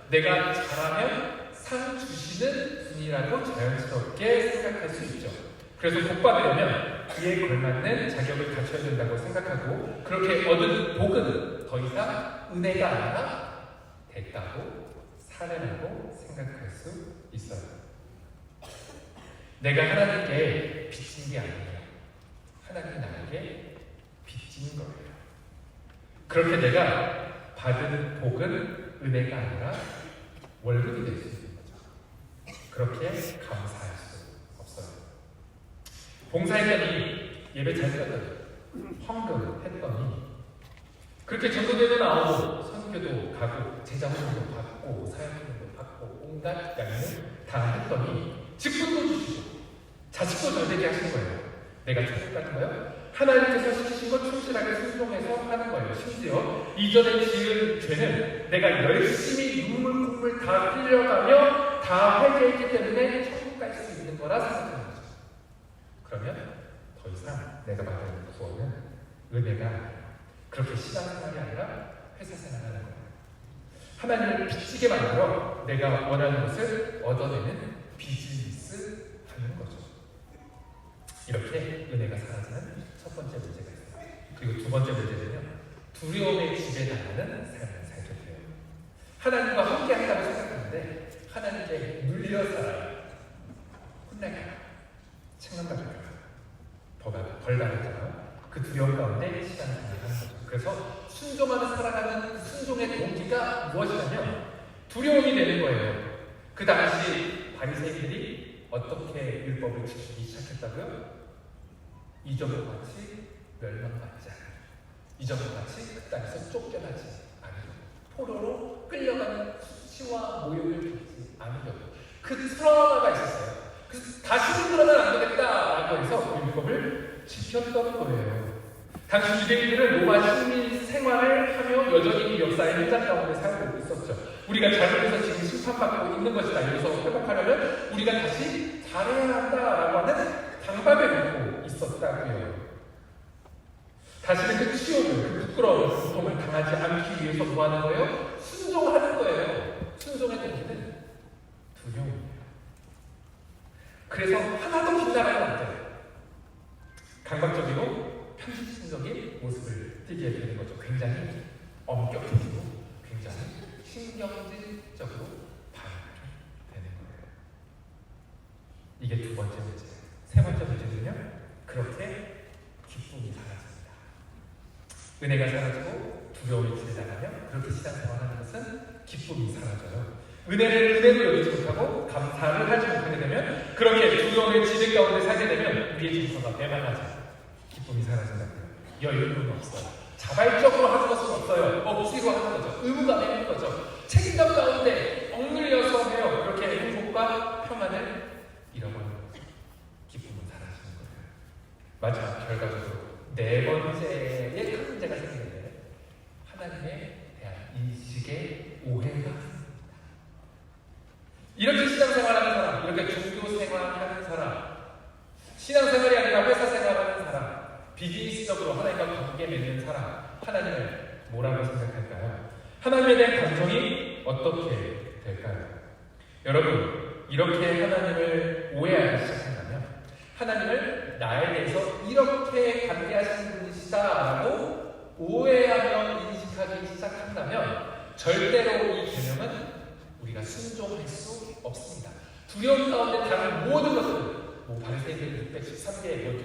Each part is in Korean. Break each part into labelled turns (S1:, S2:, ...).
S1: 내가 잘하면 상 주시는 분이라고 자연스럽게 생각할 수 있죠. 그래서 복 받으려면 그에 걸맞는 자격을 갖춰야 된다고 생각하고, 그렇게 얻은 복은 더 이상 은혜가 아니라 됐다고 사례라고 생각할 수 있어요. 내가 하나님께 빚진 게 아니에요. 하나님이 나에게 빚진 거예요. 그렇게 내가 받은 복은 은혜가 아니라 월급이 될 수 있는 거죠. 그렇게 감사할 수 없어요. 봉사했더니, 예배 잘 드렸더니, 헌금했더니, 그렇게 전도대도 나오고 선교도 가고 제자훈련도 받고 사역훈련도 받고 온갖 양을 다 했더니 직분도 주시고 자식도 잘 되게 하신 거예요. 내가 자식받은 거예요? 하나님께서 시키신 거 충실하게 순종해서 하는 거예요. 심지어 이전에 지은 죄는 내가 열심히 눈물 다 흘려가며 다 회개했기 때문에 천국 갈 수 있는 거라 생각하는 거죠. 그러면 더 이상 내가 받은 구원은 은혜가 아니라, 그렇게 신앙생활이 아니라 회사 생활하는 거예요. 하나님을 빚지게 만들어 내가 원하는 것을 얻어내는 비즈니스 하는 거죠. 이렇게 은혜가 사라지는 첫 번째 문제가 있어요. 그리고 두 번째 문제는요, 두려움에 지배당하는 삶을 살게 돼요. 하나님과 함께 한다고 생각하는데 하나님께 물려 살아요. 혼날까요? 책망받을까요? 벌받을까요? 그 두려움 가운데 신앙생활을 하는 거죠. 그래서 순종하며 살아가는 그 순종의 동기가 무엇이냐면 두려움이 되는 거예요. 그 당시 바리새인들이 어떻게 율법을 지키기 시작했다고요? 이전과 같이 멸망받지 않으려, 이전과 같이 그 땅에서 쫓겨나지 않으려, 포로로 끌려가는 수치와 모욕을 받지 않으려, 그 트라우마가 있었어요. 그래서 다시는 그러면 안 되겠다라고 해서 그 율법을 지켰던 거예요. 당시 유대인들은 로마 식민 생활을 하며 여전히 이 역사의 현장 가운데 살고 있었죠. 우리가 잘못해서 지금 심판받고 있는 것이다, 여기서 회복하려면 우리가 다시 잘해야 한다라고 하는 강박을 갖고 있었다고요. 다시는 그 치욕을, 그 부끄러운 고통을 당하지 않기 위해서 뭐 하는 거예요? 순종하는 거예요. 순종의 동기는 두려움이에요. 그래서 하나도 빗나가면 안 돼요. 강박적이고 편집신적인 모습을 띠게 되는 거죠. 굉장히 엄격해지고 굉장히 신경질적으로 반응하게 되는 거예요. 이게 두 번째 문제예요. 세 번째 문제는요, 그렇게 기쁨이 사라집니다. 은혜가 사라지고 두려움이 지배당하며 그렇게 신앙생활하는 것은 기쁨이 사라져요. 은혜를 은혜로 여기지 못하고 감사를 하지 못하게 되면, 그렇게 두려움의 지배 가운데 살게 되면 우리의 정서가 배만하죠. 기쁨이 사라진다고요. 여유는 없어요. 자발적으로 하는 것은 없어요. 억지로 하는 거죠. 의무가 되는 거죠. 책임감 가운데 억눌려서 해요. 그렇게 행복과 평안을 잃어버리는 거죠. 기쁨은 사라지는 거예요. 마지막 결과적으로 네 번째의 큰 문제가 생기는데, 하나님에 대한 인식의 오해가 생깁니다. 이렇게 신앙생활하는 사람, 이렇게 종교생활하는 사람, 신앙생활이 아니라 회사생활하는 사람, 비즈니스적으로 하나님과 관계 맺는 사람, 하나님을 뭐라고 생각할까요? 하나님에 대한 감정이 어떻게 될까요? 여러분, 이렇게 하나님을 오해하기 시작한다면, 하나님을 나에 대해서 이렇게 관계하시는 분이시다라고 오해하며 인식하기 시작한다면 절대로 이 개념은 우리가 순종할 수 없습니다. 두려움 가운데 다른 모든 것을, 바리새인들 613개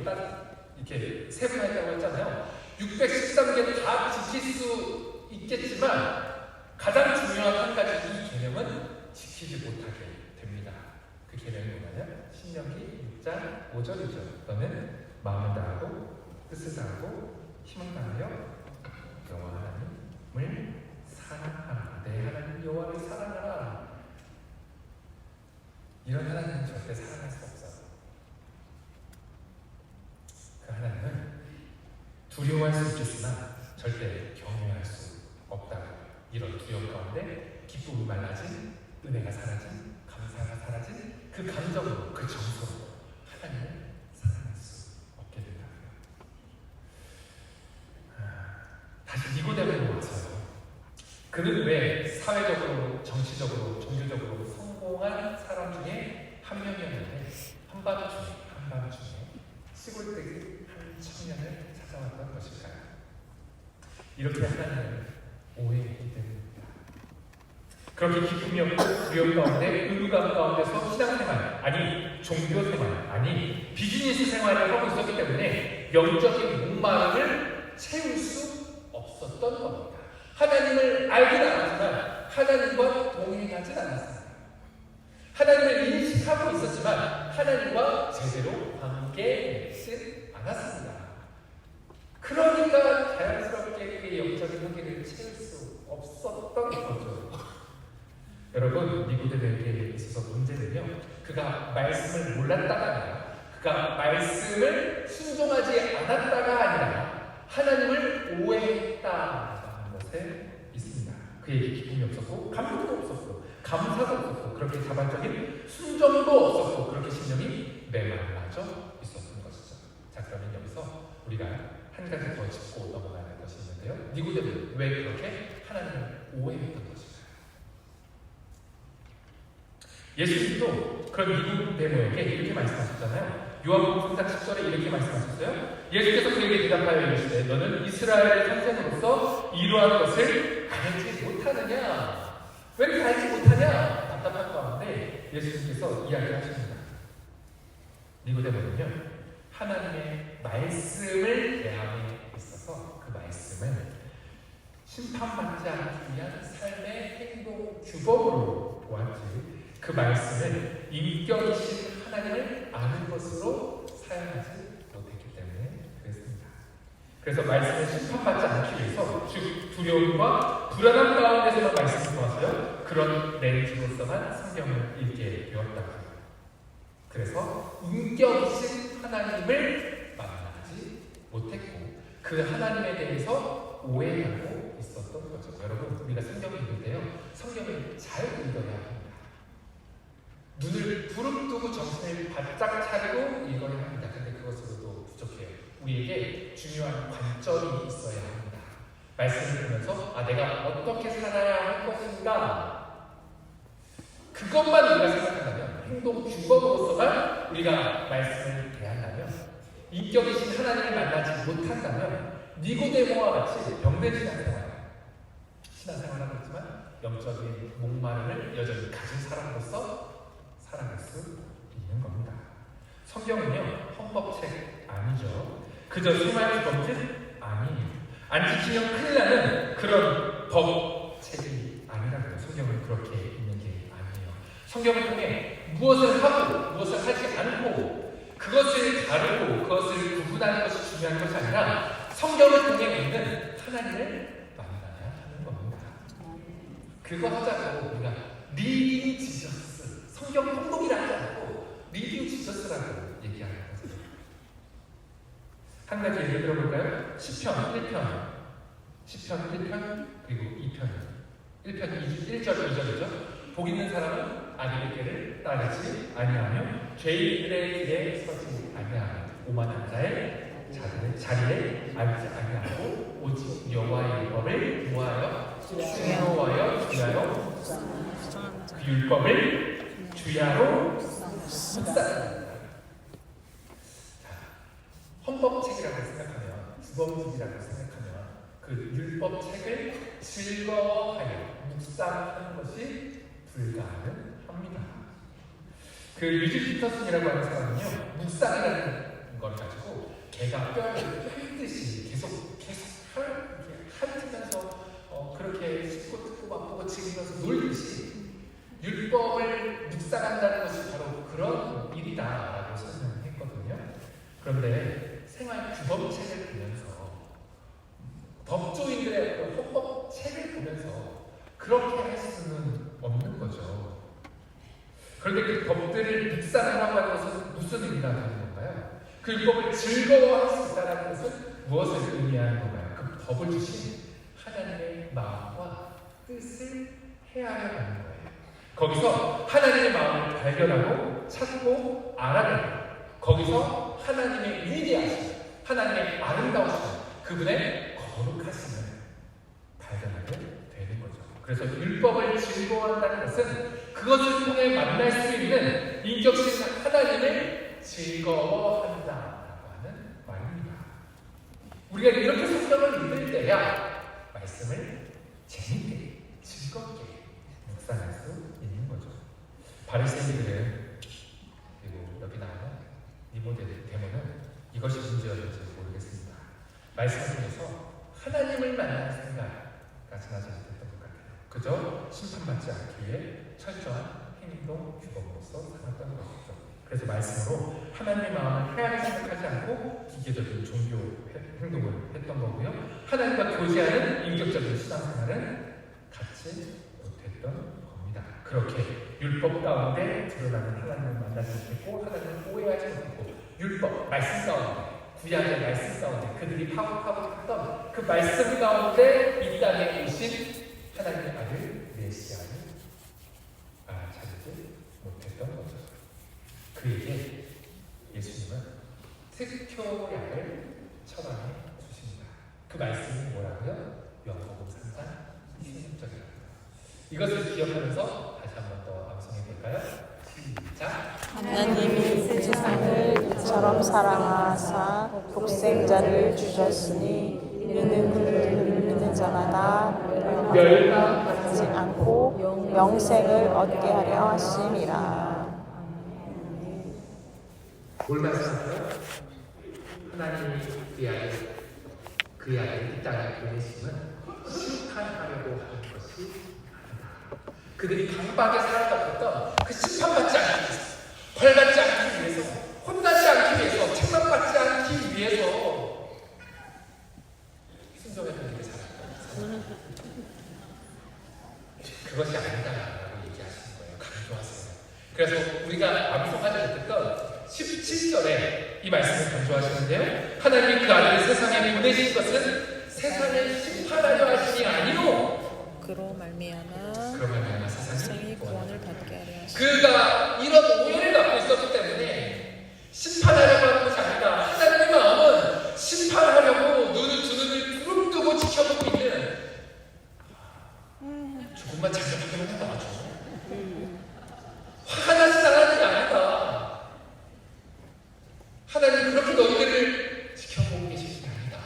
S1: 이렇게 세분화했다고 했잖아요. 613개 다 지킬 수 있겠지만 가장 중요한 한 가지, 이 개념은 지키지 못하게 됩니다. 그 개념이 뭐냐면 신명기 6장 5절이죠. 너는 마음을 다하고 뜻을 다하고 힘을 다하여 여호와 하나님을 사랑하라. 내 하나님 여호와를 사랑하라. 이런 하나님은 절대 사랑할 수 없어요. 그 하나님은 두려워할 수 있겠으나 절대 경외할 수 없다. 이런 두려움 가운데 기쁨이 말라진, 은혜가 사라진, 감사가 사라진 그 감정으로, 그 정서로 하나님을 사랑할 수 없게 된다고요. 다시 니고데모로 와서요. 그는 왜 사회적으로, 정치적으로, 종교적으로 성공한 사람 중에 한 명이었는데 한밤중에 시골뜨기 한 청년을 찾아왔던 것일까요? 이렇게 하나님을 오해했기 때문입니다. 그렇게 기쁨이 없고 두려움 가운데 의무감 가운데서 신앙생활, 아니 종교생활, 아니 비즈니스 생활을 하고 있었기 때문에 영적인 목마름을 채울 수 없었던 겁니다. 하나님을 알긴 알았지만 하나님과 동행하진 않았습니다. 하나님을 인식하고 있었지만 하나님과 제대로 관계 맺지 않았습니다. 그러니까 자연스럽게 그의 영적인 한계를 채울 수 없었던 거죠. 여러분, 니고데모에게 있어서 문제는요, 그가 말씀을 몰랐다가 아니라, 그가 말씀을 순종하지 않았다가 아니라 하나님을 오해했다는 것에 있습니다. 그에게 기쁨이 없었고 감동도 없었고 감사도 없었고 그렇게 자발적인 순종도 없었고 그렇게 심령이 메말라져 있었던 것이죠. 자, 그러면 여기서 우리가 한 가지 더 짚고 넘어가야 할 것이 있는데요. 니고데모는 왜 그렇게 하나님을 오해했던 것일까요? 예수님도 그런 니고데모에게 이렇게 말씀하셨잖아요. 요한복음 3장 10절에 이렇게 말씀하셨어요. 예수께서 그에게 대답하여 이르시되 너는 이스라엘의 선생으로서 이러한 것을 알지 못하느냐? 왜 이렇게 알지 못하냐? 답답한 가운데 예수님께서 이야기하십니다. 니고데모는요, 하나님의 말씀을 대함에 있어서 그 말씀은 심판받지 않기 위한 삶의 행동 규범으로 보았지 그 말씀을 인격이신 하나님을 아는 것으로 사용하지 못했기 때문에 그랬습니다. 그래서 말씀을 심판받지 않기 위해서 즉 두려움과 불안함 가운데서만 말씀을 보았어요. 그런 렌즈로서만 성경을 읽게 되었다. 그래서 인격이신 하나님을 만나지 못했고 그 하나님에 대해서 오해하고 있었던 거죠. 여러분, 우리가 성경을 읽는데요, 성경을 잘 읽어야 합니다. 눈을 부릅뜨고 정신을 바짝 차리고 읽어야 합니다. 근데 그것으로도 부족해요. 우리에게 중요한 관점이 있어야 합니다. 말씀을 보면서 내가 어떻게 살아야 할 것인가, 그것만 우리가 생각한다면, 행동 규범으로서만 우리가 말씀을 대한다면, 인격이신 하나님을 만나지 못한다면 니고데모와 같이 병든 신앙생활을 하고 있지만 영적인 목마름을 여전히 가진 사람으로서 살아갈 수 있는 겁니다. 성경은요, 헌법책 아니죠. 그저 생활 규범책 아니에요. 안 지키면 큰일 나는 그런 법책이 아니라고요. 성경은 그렇게 있는 게 아니에요. 성경을 통해 무엇을 하고 무엇을 하지 않고 그것을 다루고 그것을 구분하는 것이 중요한 것이 아니라 성경을 통해 있는 하나님을 만나야 하는 겁니다. 그거 하자고 우리가 리딩 지저스, 성경 통독이라 하지 않고 리딩 지저스라고 얘기하는 거죠. 한 가지 예를 들어볼까요? 시편 1편 그리고 2편. 1편 1절 2절이죠. 복 있는 사람은 아비의 길을 따르지 아니하며 죄인들의 길에 서지 아니하며 오만한 자의 자리에 앉지 아니하고 오직 여호와의 율법을 구하여 순호하여 주야로 그 율법을 주야로 묵상합니다. 헌법책이라고 생각하면, 주범책이라고 생각하면 그 율법책을 즐거워하여 묵상하는 것이 불가능합니다. 그 유지 피터슨이라고 하는 사람은요, 묵상이라는 걸 가지고 개가 뼈를 꿰듯이 계속 핥으면서 그렇게 씹고 뜯고 맛보고 즐기면서 놀듯이 율법을 묵상한다는 것이 바로 그런 일이다라고 설명했거든요. 그런데 생활 규범책을 보면서, 법조인들의 헌법책을 보면서 그렇게 할 수는 없는 거죠. 그런데 그 법들을 묵상하라고 하는 것은 무슨 의미가 되는 건가요? 그 율법을 즐거워할 수 있다는 것은 무엇을 의미하는 건가요? 그 법을 주신 하나님의 마음과 뜻을 헤아려 가는 거예요. 거기서 하나님의 마음을 발견하고 찾고 알아내고, 거기서 하나님의 위대하심, 하나님의 아름다우심, 그분의 거룩하심을 발견하게 되는 거죠. 그래서 율법을 즐거워한다는 것은 그것을 통해 만날 수 있는 인격신 하나님을 즐거워한다라고 하는 말입니다. 우리가 이렇게 성경을 읽을 때야 말씀을 재밌게 즐겁게 묵상할 수 있는 거죠. 바리새인들은, 그리고 여기 나오는 니고데모는 이것이 문제였는지 모르겠습니다. 말씀 중에서 하나님을 만날 생각까지 나지 못했던 것 같아요. 그저 심판받지 않기 위해 철저한 행동 규범으로서 살았던 것이죠. 그래서 말씀으로 하나님의 마음을 헤아려 생각하지 않고 기계적인 종교 행동을 했던 거고요. 하나님과 교제하는 인격적인 신앙생활은 갖지 못했던 겁니다. 그렇게 율법 가운데 드러나는 하나님을 만나지 못했고 하나님을 오해하지 못했고 율법, 말씀 가운데, 구약의 말씀 가운데 그들이 파고파고했던 그 말씀 가운데 이 땅에 오신 하나님의 아들 메시아를 찾지 못했던 거죠. 그에게 예수님은 특효약을 처방해 주십니다. 그 말씀이 뭐라고요? 요한복음 3장 16절입니다. 이것을 기억하면서 다시 한 번 더 암송해 볼까요? 시작.
S2: 하나님이 세상을 이처럼 사랑하사 독생자를 주셨으니 이는 그를 믿는 자마다 멸망하지 않고 영생을 얻게 하려 하심이라.
S1: 뭘 말씀하세요? 하나님이 그의 아들 이 땅에 보내심은 심판하려고 하는 것이 아니다. 그들이 강박에 사로잡혔던 그 심판받지 않기 위해서, 벌받지 않기 위해서, 혼나지 않기 위해서, 책망받지 않기 위해서 순종했던 일을 살았다. 그것이 아니다라고 얘기하시는 거예요. 강조하세요. 그래서 우리가 암송하지 못했던 17절에 이 말씀을 강조하시는데요. 하나님이 그 아들을 세상에 보내신 것은 세상을 심판하려 하심이 아니요
S2: 그로 말미암아
S1: 세상이
S2: 구원을 받게 하려 하심이라.
S1: 그가 이런 오해를 갖고 있었기 때문에 심판하려고 하는 것이 아니다. 하나님의 마음은 심판하려고 두 눈을 부릅뜨고 지켜보고 있는 조금만 잘못하면 나와줘. 화가 나지 않는 게 아니다. 하나님 그렇게 너희들을 지켜보고 계시는 게 아니다.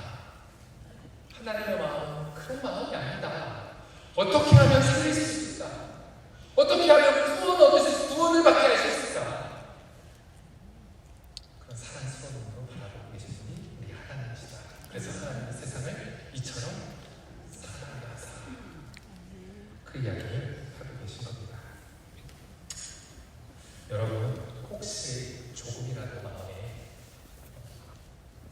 S1: 하나님의 마음 그런 마음이 아니다. 어떻게 하면 살릴 수 있을까? 어떻게 하면 구원을 받게 할 수 있을까? 그런 사랑스러운 눈으로 바라보고 계신 분이 우리 하나님이시다. 그래서 하나님은 세상을 이처럼 사랑하사 그 이야기를 하고 계신 겁니다. 여러분 혹시 조금이라도 마음에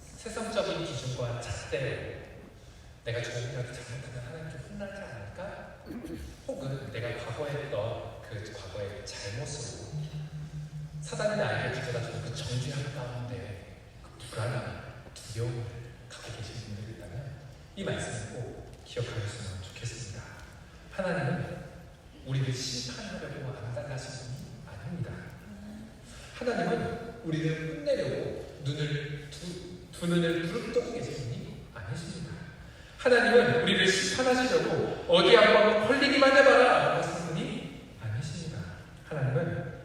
S1: 세상적인 기준과 잣대로 내가 조금이라도 잘못하면 하나님 좀 혼나지 않을까? 혹은 내가 과거에 했던 그 과거의 잘못으로 사단이 나에게 가져다주는 그 정죄함 가운데 그 불안함, 두려움을 갖고 계신 분들이 있다면 이 말씀을 꼭 기억하셨으면 좋겠습니다. 하나님은 우리를 심판하려고 안달나신 분이 아닙니다. 하나님은 우리를 혼내려고 두 눈을 부릅뜨고 계신 분이 아니십니다. 하나님은 우리를 심판하시려고 어디 한번 걸리기만 해봐라 하시는 분이 아니십니다. 하나님은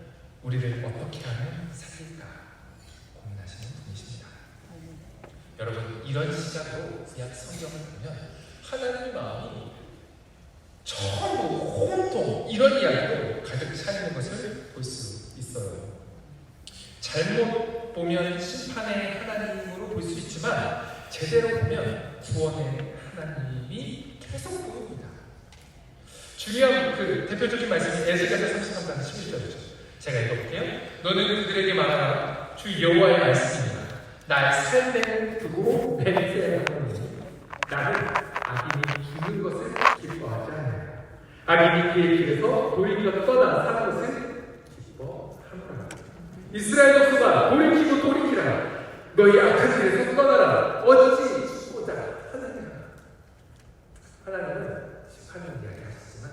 S1: 우리를 어떻게 하면 살릴까 고민하시는 분이십니다. 여러분 이런 시각으로 구약 성경을 보면 하나님의 마음이 전부 혼통 이런 이야기로 가득 차 있는 것을 볼 수 있어요. 잘못 보면 심판의 하나님으로 볼 수 있지만 제대로 보면 구원의 하나님이 계속 보입니다. 중요한 그 대표적인 말씀이 에스겔서 33장 11절이죠. 제가 읽어볼게요. 너는 그들에게 말하라. 주 여호와의 말씀입니다. 나의 삶을 두고 맹세하노니 나는 악인이 죽는 것을 기뻐하지 않는다. 악인이 그의 길에서 돌이켜 떠나 사는 것을 기뻐하노라. 이스라엘 족속아 돌이키라. 너희 악한 길에서 떠나라. 어찌 죽고자 하느냐. 하나님은 심판을 이야기하셨지만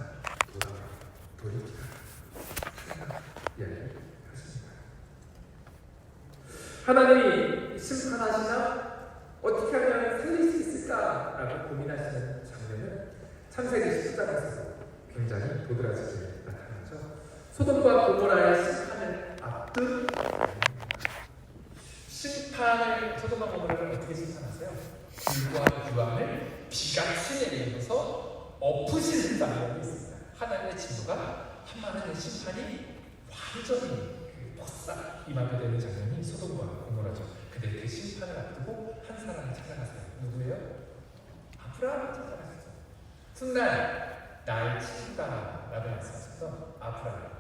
S1: 돌이키라 이야기를 하십니다. 하나님이 심판하시나 어떻게 하면 살릴 수 있을까라고 고민하시는 장면은 창세기 10장에서 굉장히 도드라지게 나타나죠. 소돔과 고모라의 심판을 앞둔 심판을 소돔과 고모라를 어떻게 심판하세요? 불과 유황을 비같이 내리면서 엎으시는 장면이 있습니다. 하나님의 진노가 하나님의 심판이 완전히 폭삭 임하게 되는 장면이 소돔과 고모라죠. 근데 그 심판을 앞두고 한 사람을 찾아가세요. 누구예요? 아브라함을 찾아가셨죠. 훗날 나의 친구다라고 말씀하셨던 아브라함입니다.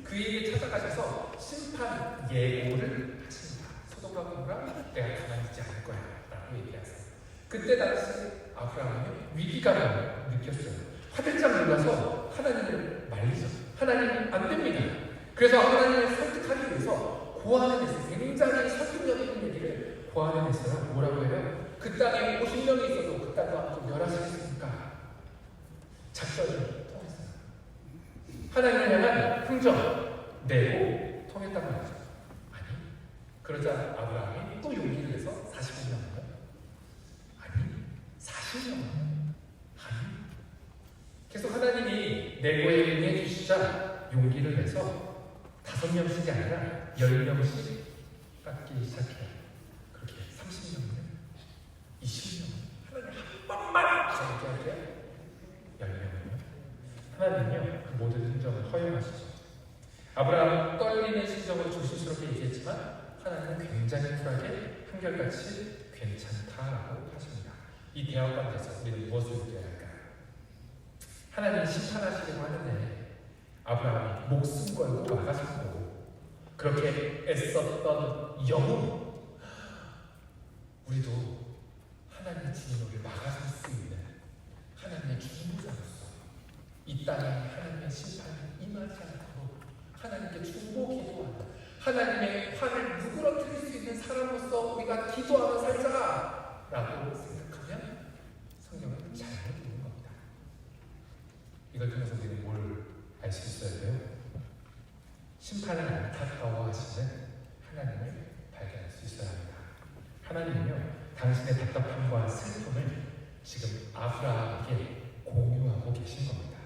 S1: 그에게 찾아가셔서 심판 예고를 하십니다. 소돔과 고모라 내가 가만히 있지 않을 거야 라고 얘기하세요. 그때 당시 아브라함이 위기감을 느꼈어요. 화들짝 놀라서 하나님을 말리죠. 하나님 안 됩니다. 그래서 하나님을 설득하기 위해서 고안해냈어요. 굉장히 설득력 있는 얘기를 고안해냈어요. 뭐라고 해요? 그 땅에 50명이 있어도 그 땅과 또 멸하시겠습니까? 작전이 통했어요. 하나님을 향한 흥정 내고 통했단 말이죠. 아니, 그러자 아브라함이 또 용기를 내서 40명이요? 아니, 40명이요? 아니. 계속 하나님이 내고에 응해 주시자 용기를 내서 5명씩이 아니라 10명씩 깎기 시작해요. 그렇게 30명은 20명. 하나님 한 번만 저렇게 할게요. 10명은요. 하나님은요 그 모든 행정을 허용하시죠. 아브라함은 떨리는 심정으로 조심스럽게 얘기했지만 하나님은 굉장히 쿨하게 한결같이 괜찮다라고 하십니다. 이 대화 가운데서 우리는 무엇을 느껴야 할까요? 하나님이 심판하시려고 하는데 아브라함이 목숨 걸고 막아섰고 그렇게 애썼던 영혼, 우리도 하나님의 진노를 막아설 수 있는 하나님의 중보자로서 이 땅에 하나님의 심판이 임하지 않도록 하나님께 중보 기도하는 하나님의 화를 누그러뜨릴 수 있는 사람으로서 우리가 기도하며 살자라고 생각하면 성경은 잘못 있는 겁니다. 이걸 통해서 우리는 뭘 알 수 있어야 돼요? 심판을 안타까워하시는 하나님을 발견할 수 있어야 합니다. 하나님은요 당신의 답답함과 슬픔을 지금 아브라함에게 공유하고 계신 겁니다.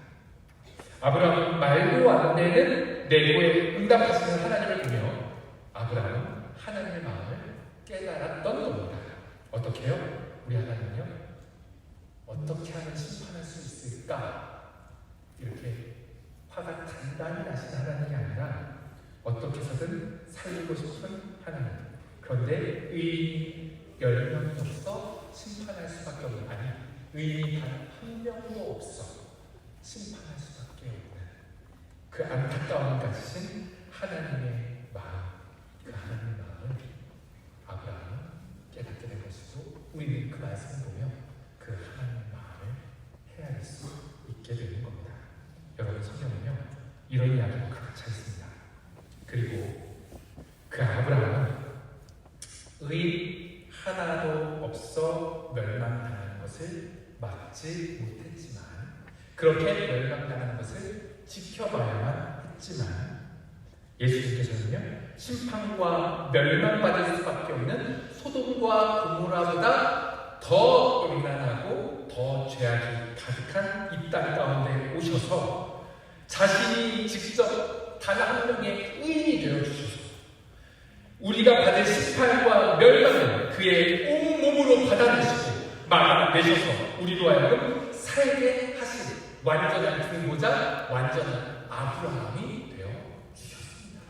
S1: 아브라함은 말도 안 되는 내고에 응답하시는 하나님을 보며 아브라함은 하나님의 마음을 깨달았던 겁니다. 어떻게 해요? 우리 하나님은요 어떻게 하면 심판할 수 있을까? 이렇게 화가 단단히 나신 하나님이 아니라 어떻게 해서든 살리고 싶은 하나님. 그런데 의인이 10명이 없어 심판할 수밖에 없는, 아니 의인이 단 한 명도 없어 심판할 수밖에 없는 그 안타까움을 가지신 하나님의 마음, 그 하나님의 마음을 아브라함은 깨닫게 된 것이고 우리는 그 말씀을 보며 그 하나님의 마음을 헤아릴 수 있게 되는 겁니다. 여러분 성경은요 이런 이야기로 가득 차 있습니다. 그리고 그 아브라함은 의인 하나도 없어 멸망당하는 것을 막지 못했지만 그렇게 멸망당하는 것을 지켜봐야만 했지만 예수님께서는요 심판과 멸망받을 수밖에 없는 소돔과 고모라보다 더 음란하고 더 죄악이 가득한 이 땅 가운데 오셔서 자신이 직접 단 한 명의 의인이 되어주셔서 우리가 받을 심판과 멸망을 그의 온몸으로 받아내시고 막아내셔서 우리로 하여금 살게 하신 완전한 중보자, 완전한 아브라함이 되어 주셨습니다.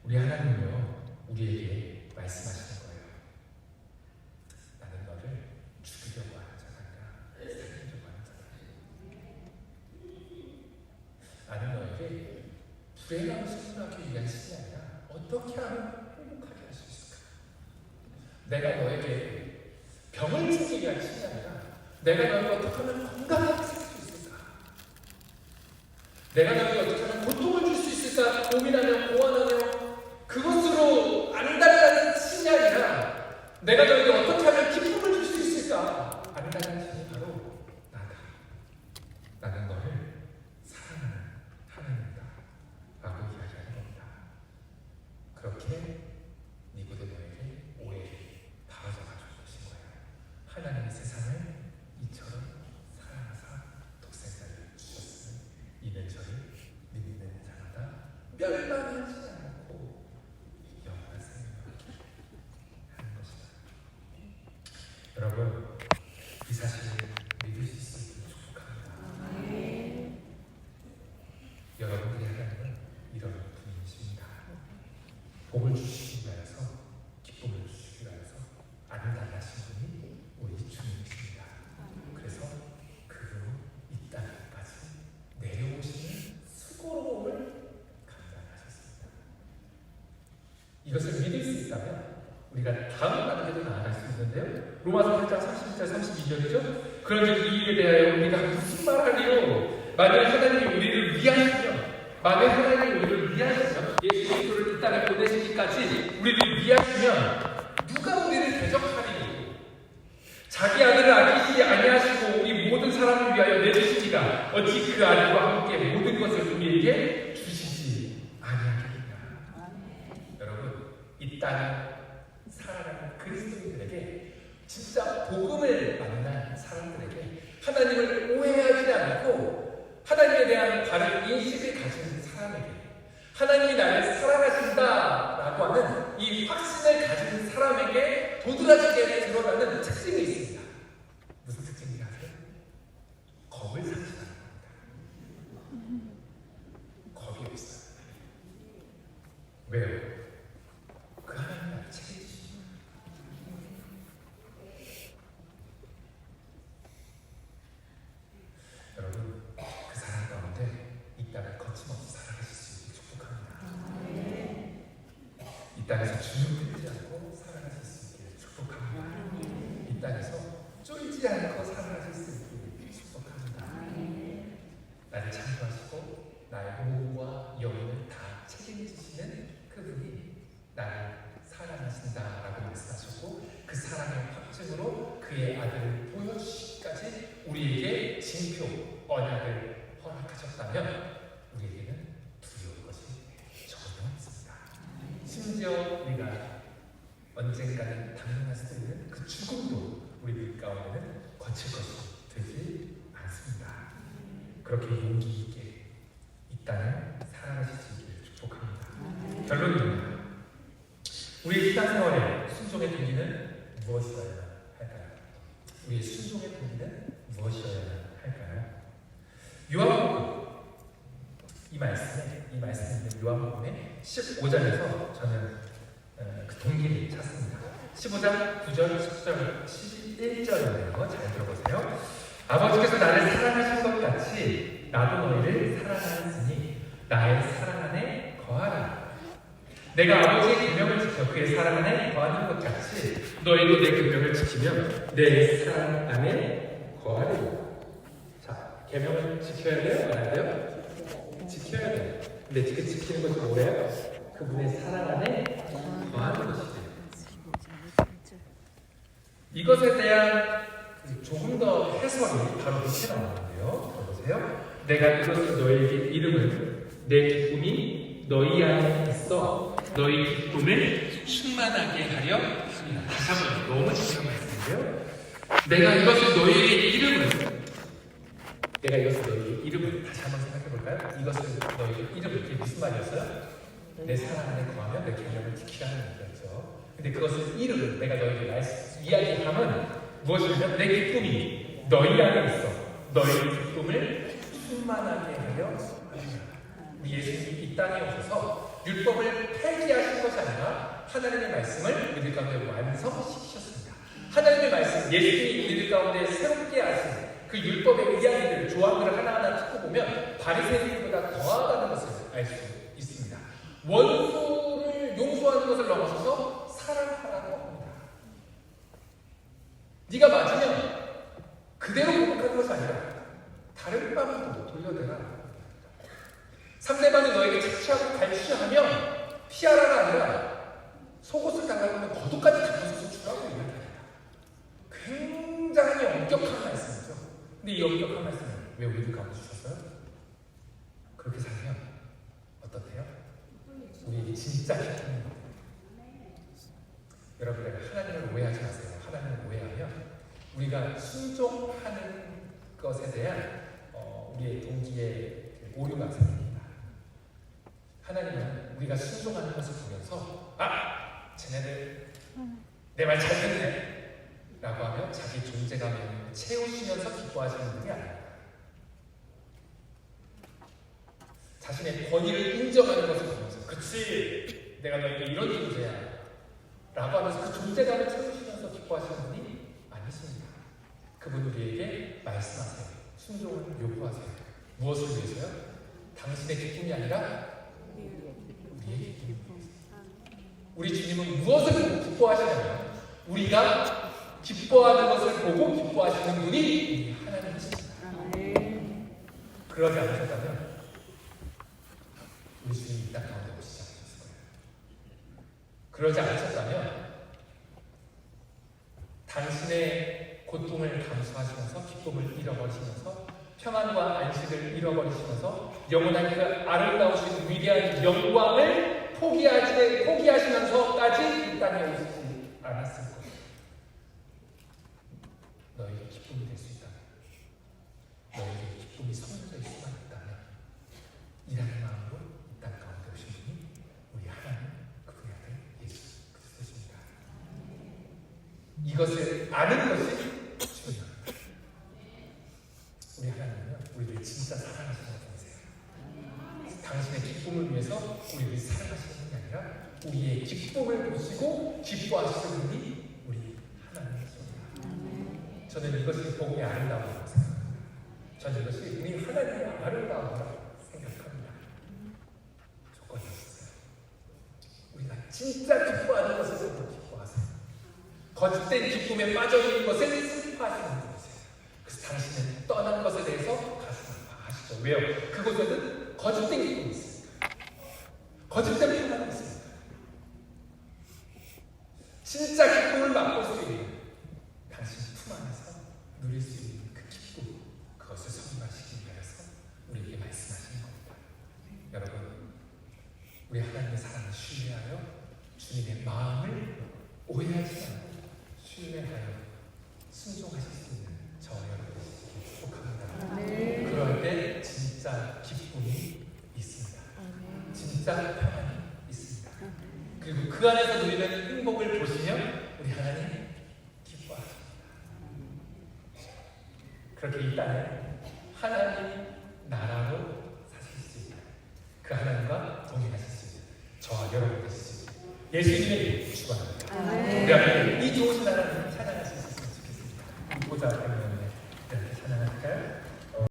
S1: 우리 하나님은요 우리에게 말씀하시는 거예요. 나는 너를 죽이려고 하는 자가 아니라 살리려고 하는 자다. 나는 너에게 불행함을 선물하기 위한 신이 아니라 어떻게 하면 행복하게 할 수 있을까? 내가 너에게 병을 주기 위한 신이 아니라 내가 너에게 어떻게 하면 건강하게 살 수 있을까? 내가 너에게 어떻게 하면 고통을 줄 수 있을까? 고민하며 고안하며 그것으로 안달나는 신이 아니라 내가 너에게 어떻게 하면 기쁨을 줄 수 있을까? 안달나는 신이 바로 나다. 나는 너를 사랑하는 하나님이다 라고 이야기하는 겁니다. 그렇게 니고데모에게 오해를 바라져가지고 계신 거예요. 하나님이 여러분, 이 사실을 믿을 수 있으면 축복합니다. 여러분들이 하나님은 이런 분이십니다. 복을 주시기 위하여서, 기쁨을 주시기 위하여서 안달하신 분이 우리 주님이십니다. 그래서 그로 이 땅까지 내려오시는 수고로움을 감당하셨습니다. 이것을 믿을 수 있다면 우리가 다음 단계도 나아갈 수 있는데요. 로마서 8장 31절 32절이죠. 그런즉 이 일에 대하여 우리가 무슨 말하리요? 만일 하나님이 우리를 위하시며, 만일 하나님이 우리를 위하시며 예수 그리스도를 이 땅에 보내시기까지 우리를 위하시면 누가 우리를 대적하리요? 자기 아들을 아끼시지 아니하시고 우리 모든 사람을 위하여 내주시니가 어찌 그 아들과 함께 모든 것을 우리에게 주시지 아니하겠느냐. 여러분, 이 땅에 살아가는 그리스도인들에게, 진짜 복음을 만난 사람들에게 하나님을 오해하지 않고 하나님에 대한 바른 인식을 가진 사람에게, 하나님이 나를 사랑하신다라고 하는 이 확신을 가진 사람에게 도드라지게 드러나는 특징이 있습니다. 무슨 특징인지 아세요? 겁을 상지 않는 겁니다. 겁이 없어요. 왜요? 그 하나님 나를 책임지시죠. 여러분, 그 사랑 가운데 이 땅을 거침없이 살아가실 수 있게 축복합니다. 이 땅에서 주눅 들지 않고 살아가실 수 있게 축복합니다. 이 땅에서 쫄지 않고 살아가실 수 있게 축복합니다. 나를 창조하시고 나의 몸과 영혼을 다 책임지시는 그분이 나를 사랑하신다라고 말씀하셨고, 그 사랑의 확증으로 그의 아들을 보여주시기까지 우리에게 징표, 언약을 허락하셨다면 우리에게는 두려울 것이 전혀 없습니다. 심지어 우리가 언젠가는 당면할 수도 있는 그 죽음도 우리 가운데는 거칠 것이 되지 않습니다. 그렇게 용기 있게 이 땅을 살아가실 수 있기를 축복합니다. 결론입니다. 우리의 신앙생활에 순종의 동기는 무엇이어야 할까요? 우리의 순종의 동기는 무엇이어야 할까요? 요한복음, 이 말씀에 있는 요한복음의 15장에서 저는 그 동기를 찾습니다. 15장 9절, 10절, 11절인데요. 잘 들어보세요. 아버지께서 나를 사랑하신 것 같이 나도 너희를 사랑하였으니 나의 사랑 안에 거하라. 내가 아버지의 계명을 지켜 그의 사랑 안에 거하는 것 같이 너희도 내 계명을 지키면 내 사랑 안에 거하리라. 자, 계명을 지켜야 돼요? 안 돼요? 지켜야 돼요. 근데 그 지키는 것이 뭐예요? 그분의 사랑 안에 거하는 것이에요. 이것에 대한 조금 더 해설이 바로 이렇게 나오는데요. 들어보세요. 내가 이것을 너희에게 이름을 내 기쁨이 너희 안에 있어 너희 기쁨을 충만하게 하려 합니다. 다시 한번, 너무 중요한 말씀인데요. 내가 이것을 너희에게 이름을 다시 한번 생각해 볼까요? 이것을 너희에게 이름을, 이게 무슨 말이었어요? 내 사랑 안에 거하면 내 계명을 지키라는 얘기였죠. 근데 그것을 이름을 내가 너희에게 이야기하면 무엇이냐면 내 기쁨이 너희 안에 있어 너희 기쁨을 충만하게 하려 합니다. 우리 예수님이 이 땅에 오셔서 율법을 폐기하신 것이 아니라 하나님의 말씀을 우리들 가운데 완성시키셨습니다. 하나님의 말씀, 예수님이 우리들 가운데 새롭게 하신 그 율법의 이야기들, 조항들을 하나하나 듣고 보면 바리새인들보다 더하다는 것을 알 수 있습니다. 원수를 용서하는 것을 넘어서서 사랑하라고 합니다. 네가 맞으면 그대로 공격하는 것이 아니라 다른 방으로 돌려대라. 상대방이 너에게 착취하고 갈취하면 피하라가 아니라 속옷을 달라고 겉옷까지 가져서 주라고 이야기합니다. 굉장히 엄격한 말씀이죠. 근데 이 엄격한 말씀을 왜 우리들 가르쳐 주셨어요? 그렇게 살면 어떻대요? 우리에게 진짜 힘든 거예요. 여러분, 하나님을 오해하지 마세요. 하나님을 오해하면 우리가 순종하는 것에 대한 우리의 동기에 오류가 생깁니다. 하나님은 우리가 순종하는 것을 보면서 쟤네들 내 말 잘 듣네 라고 하며 존재감을 채우시면서 기뻐하시는 분이 아닙니다. 자신의 권위를 인정하는 것을 보면서 그치 내가 너에게 이런 존재야 라고 하면서 그 존재감을 채우시면서 기뻐하시는 분이 아니십니다. 그분 우리에게 말씀하세요. 순종을 요구하세요. 무엇을 위해서요? 당신의 기쁨이 아니라 우리의 기쁨입니다. 우리 주님은 무엇을 보고 기뻐하시냐면 우리가 기뻐하는 것을 보고 기뻐하시는 분이 우리 하나님이십니다. 그러지 않으셨다면 우리 주님이 이 땅 가운데 오시지 않으셨을 거예요. 그러지 않으셨다면 당신의 고통을 감수하시면서 기쁨을 잃어버리시면서 평안과 안식을 잃어버리시면서 영원한 그 아름다우신 위대한 영광을 포기하시면서까지 이 땅에 오시지 않았을 거예요. 너에게 기쁨이 될 수 있다면, 너에게 기쁨이 섞여져 있을 수만 있다면 이라는 마음으로 이 땅 가운데 오신 분이 우리 하나님 그분의 아들 예수 그리스도십니다. 이것을 아는 것이 중요합니다. 우리 하나님은요, 우리를 진짜 사랑하시는 분이세요. 당신의 기쁨을 위해서 우리를 사랑하시는 분이 아니라 우리의 기쁨을 보시고 기뻐하시는 분이 우리 하나님이십니다. 저는 이것이 복음의 아름다움이라고 생각합니다. 저는 이것이 우리 하나님의 아름다움이라고 생각합니다. 조건이 없어요. 우리가 진짜 기뻐하는 것을 보고 기뻐하세요. 거짓된 기쁨에 빠져있는 것을 슬퍼하시는 분이세요. 그래서 당신은 떠난 것에 대해서 가슴 아파하시죠. 왜요? 그곳에는 거짓된 기쁨이 있습니다. 거짓된 평안이 있습니다. 진짜 기쁨을 맛볼 수 있는 당신 품 안에서 누릴 수 있는 그 기쁨, 그것을 선물하시기 위해서 우리에게 말씀하시는 겁니다. 여러분, 우리 하나님의 사랑을 신뢰하여 주님의 마음을 오해하지 않고 신뢰하여 순종하실 수 있는 저와 여러분이 축복합니다. 그럴 때 진짜 기쁨이 있습니다. 진짜 평안이 있습니다. 그리고 그 안에서 누리는 행복을 보시면 우리 하나님 기뻐하십니다. 그렇게 이 땅에 하나님 나라로 사실 수 있는 그 하나님과 동행하실 수 있는 저와 여러분 되실 수 있는 예수님의 이름으로 축원합니다. 우리 앞에 이 좋은 나라를 찬양하실 수 있으면 좋겠습니다. 보자.